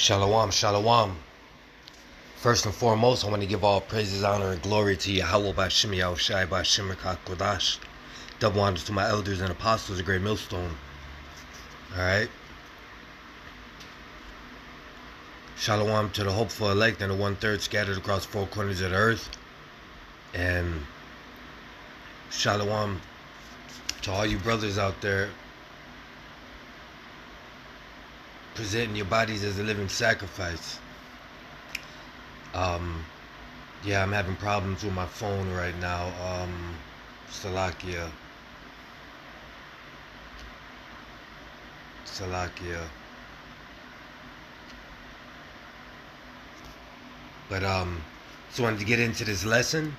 Shalom, shalom. First and foremost, I want to give all praises, honor, and glory to Yahweh B'Shem Yahushai B'Shem Kodash. Double honors to my elders and apostles, a great millstone. Alright? Shalom to the hopeful elect and the 1/3 scattered across four corners of the earth. And shalom to all you brothers out there presenting your bodies as a living sacrifice. Yeah, I'm having problems with my phone right now. Salakia. But so I wanted to get into this lesson.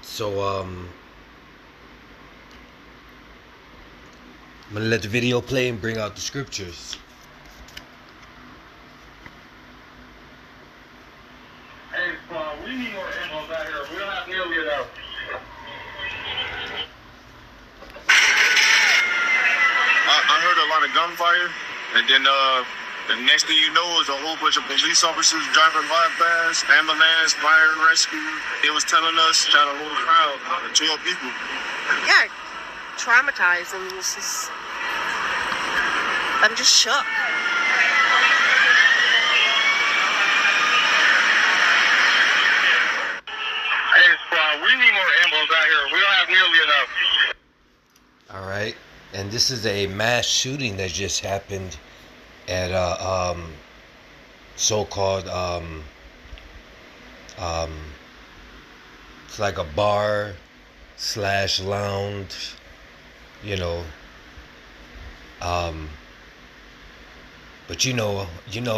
So I'm gonna let the video play and bring out the scriptures. Hey, we need more animals out here. We don't have nearly enough. I heard a lot of gunfire, and then the next thing you know is a whole bunch of police officers driving by fast, ambulance, fire and rescue. They was telling us, trying to hold a crowd, 12 people. Yeah, traumatized. I mean, I'm just shook. Hey, we need more animals out here. We don't have nearly enough. Alright, and this is a mass shooting that just happened at so-called it's like a bar / lounge, you know, but you know when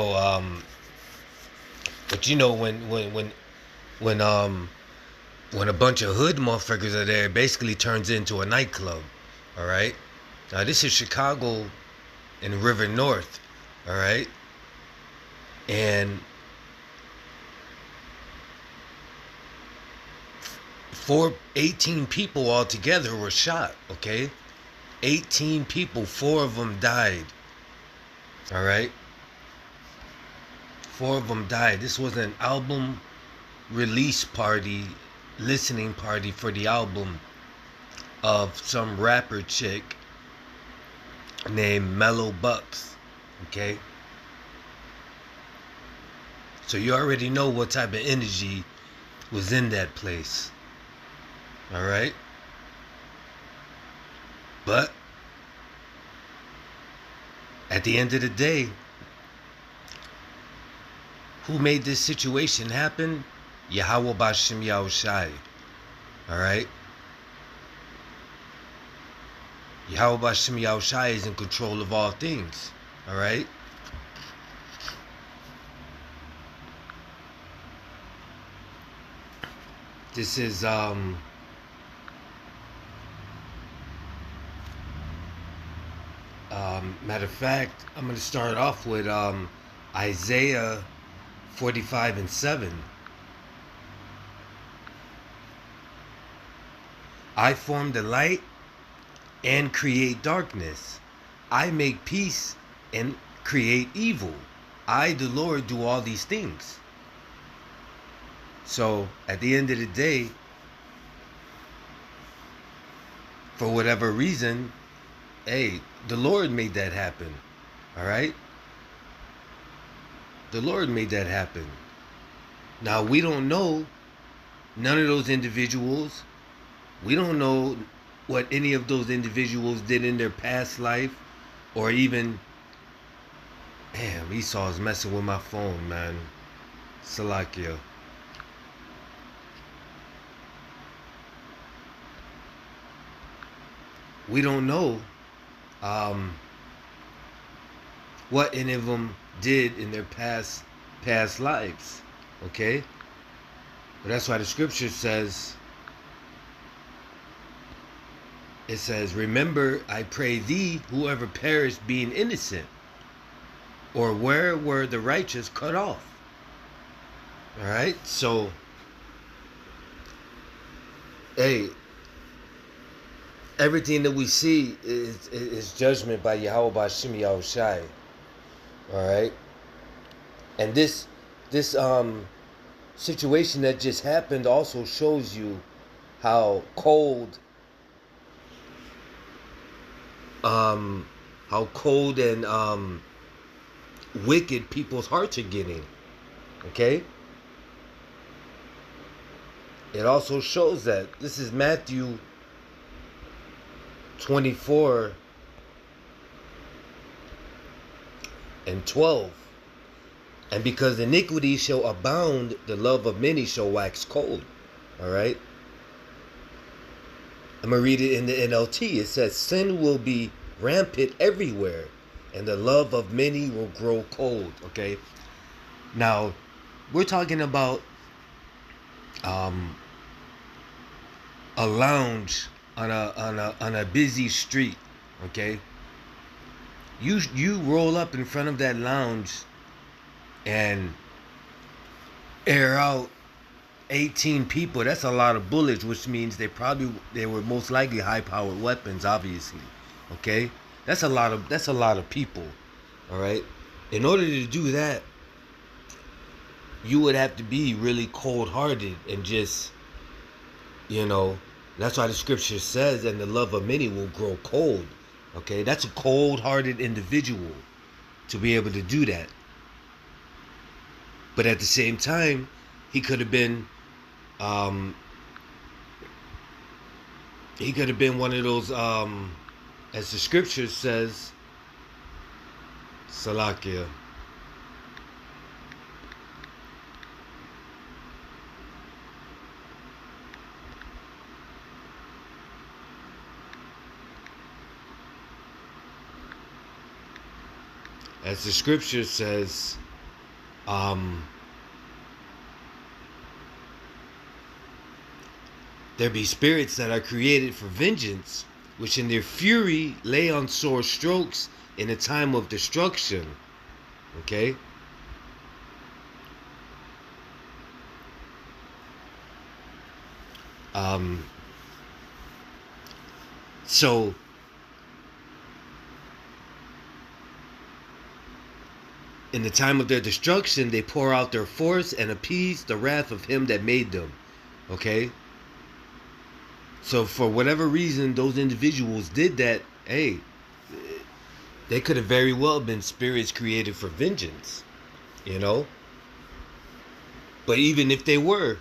a bunch of hood motherfuckers are there, it basically turns into a nightclub. All right. Now this is Chicago in River North. All right. And 18 people altogether were shot. Okay. 18 people, 4 of them died. All right. 4 of them died. This was an album release party, listening party for the album of some rapper chick named Mello buckzz. Okay. So you already know what type of energy was in that place. All right. But at the end of the day, who made this situation happen? Yahweh B'Shem Yahushai. All right. Yahweh B'Shem Yahushai is in control of all things. All right. This is matter of fact, I'm going to start off with Isaiah 45:7. I form the light and create darkness. I make peace and create evil. I, the Lord, do all these things. So, at the end of the day, for whatever reason, hey, the Lord made that happen. All right? The Lord made that happen. Now, we don't know none of those individuals. We don't know what any of those individuals did in their past life, or even, damn, Esau's messing with my phone, man. Salakia. We don't know what any of them did in their past lives. Okay? But that's why the scripture says, it says, remember, I pray thee, whoever perished being innocent, or where were the righteous cut off? All right? So, hey, everything that we see is judgment by Yahweh B'Shem Yahushai. All right? And this situation that just happened also shows you how cold and wicked people's hearts are getting. Okay? It also shows that. This is Matthew 24:12. And because iniquity shall abound, the love of many shall wax cold. Alright? I'm going to read it in the NLT. It says, sin will be rampant everywhere, and the love of many will grow cold. Okay? Now, we're talking about a lounge on a busy street. Okay? You roll up in front of that lounge and air out 18 people. That's a lot of bullets, which means they were most likely high-powered weapons, obviously. Okay? That's a lot of people. All right? In order to do that, you would have to be really cold-hearted and just, that's why the scripture says, and the love of many will grow cold. Okay? That's a cold-hearted individual to be able to do that. But at the same time, he could have been one of those, as the scripture says, Salakia. As the scripture says, there be spirits that are created for vengeance, which in their fury lay on sore strokes in a time of destruction. Okay? So in the time of their destruction, they pour out their force and appease the wrath of him that made them. Okay? So for whatever reason, those individuals did that. Hey, they could have very well been spirits created for vengeance. But even if they were,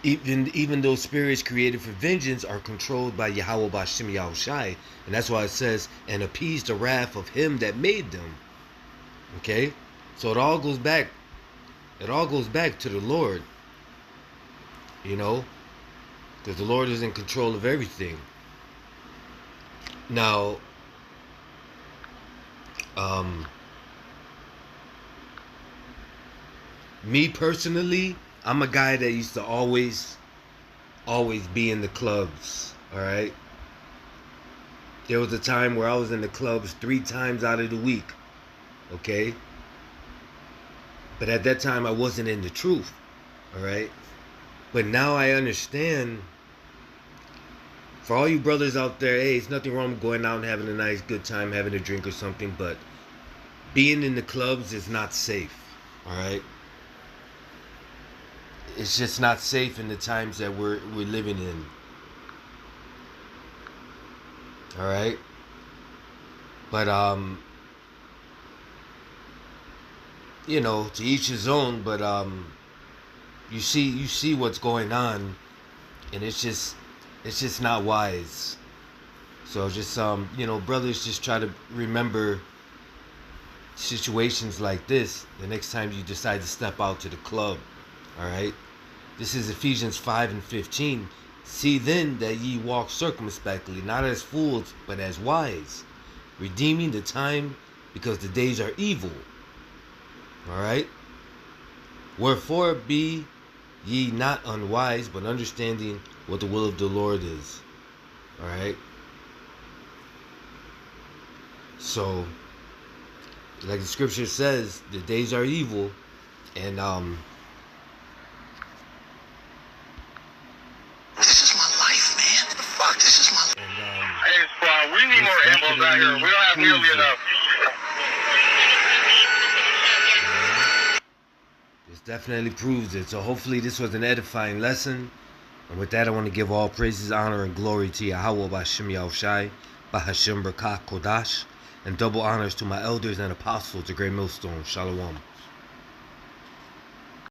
even those spirits created for vengeance are controlled by Yahweh B'Shem Yahushai. And that's why it says, and appease the wrath of him that made them. Okay? So it all goes back to the Lord. Because the Lord is in control of everything. Now, me personally, I'm a guy that used to always be in the clubs. Alright? There was a time where I was in the clubs 3 times out of the week. Okay? But at that time I wasn't in the truth. Alright? But now I understand, for all you brothers out there, hey, it's nothing wrong with going out and having a nice good time, having a drink or something, but being in the clubs is not safe. Alright? It's just not safe in the times that we're living in. Alright? But to each his own, but you see what's going on, and it's just not wise. So just brothers, just try to remember situations like this the next time you decide to step out to the club. All right? This is Ephesians 5:15. See then that ye walk circumspectly, not as fools, but as wise, redeeming the time, because the days are evil. All right? Wherefore be ye not unwise, but understanding what the will of the Lord is. All right? So, like the scripture says, the days are evil, and This is my life, man. What the fuck? This is my life. Hey, we need more ammo out here. We don't have nearly enough. definitely proves it. So hopefully this was an edifying lesson. And with that, I want to give all praises, honor, and glory to Yahweh B'Hashem Yahushai, B'Hashem B'Kah Kodash, and double honors to my elders and apostles, the great millstone. Shalom.